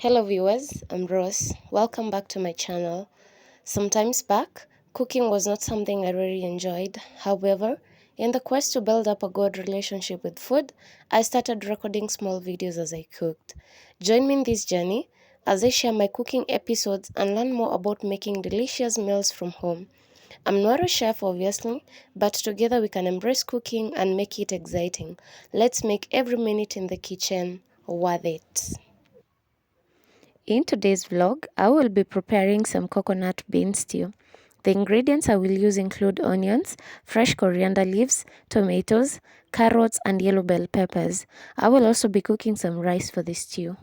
Hello viewers, I'm Rose. Welcome back to my channel. Sometimes back, cooking was not something I really enjoyed. However, in the quest to build up a good relationship with food, I started recording small videos as I cooked. Join me in this journey as I share my cooking episodes and learn more about making delicious meals from home. I'm not a chef obviously, but together we can embrace cooking and make it exciting. Let's make every minute in the kitchen worth it. In today's vlog, I will be preparing some coconut bean stew. The ingredients I will use include onions, fresh coriander leaves, tomatoes, carrots, and yellow bell peppers. I will also be cooking some rice for the stew.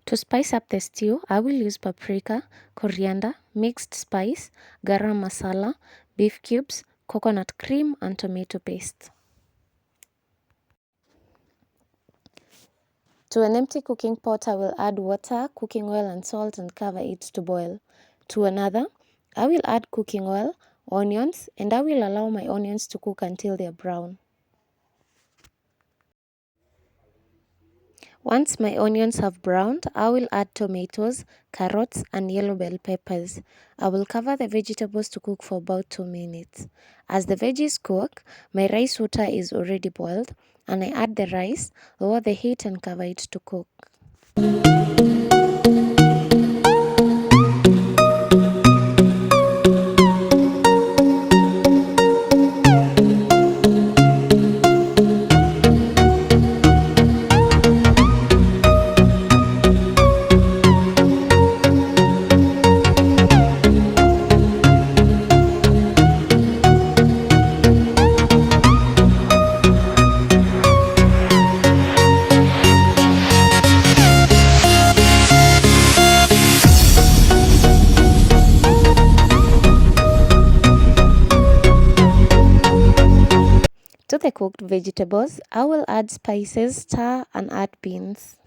To spice up the stew, I will use paprika, coriander, mixed spice, garam masala, beef cubes, coconut cream, and tomato paste. To an empty cooking pot, I will add water, cooking oil, and salt and cover it to boil. To another, I will add cooking oil, onions, and I will allow my onions to cook until they are brown. Once my onions have browned, I will add tomatoes, carrots, and yellow bell peppers. I will cover the vegetables to cook for about 2 minutes. As the veggies cook, my rice water is already boiled, and I add the rice, lower the heat, and cover it to cook. To the cooked vegetables, I will add spices, stir, and add beans.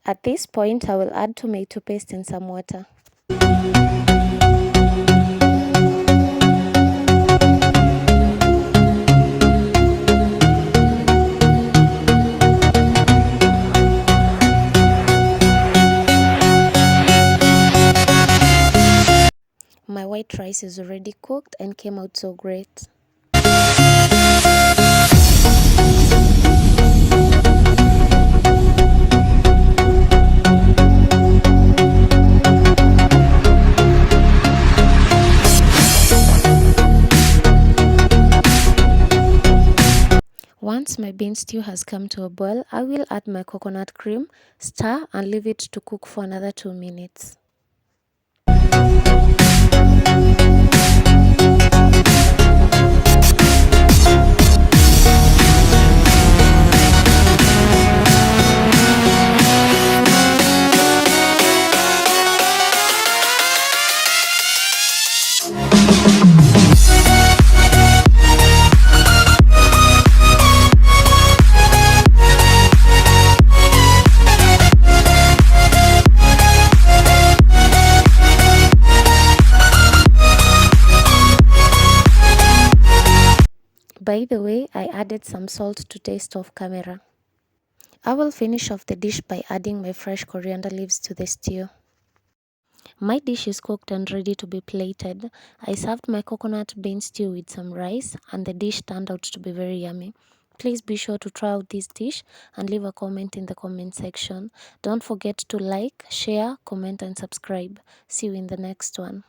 At this point, I will add tomato paste and some water. My white rice is already cooked and came out so great. Once my bean stew has come to a boil, I will add my coconut cream, stir, and leave it to cook for another 2 minutes. By the way, I added some salt to taste off camera. I will finish off the dish by adding my fresh coriander leaves to the stew. My dish is cooked and ready to be plated. I served my coconut bean stew with some rice and the dish turned out to be very yummy. Please be sure to try out this dish and leave a comment in the comment section. Don't forget to like, share, comment and subscribe. See you in the next one.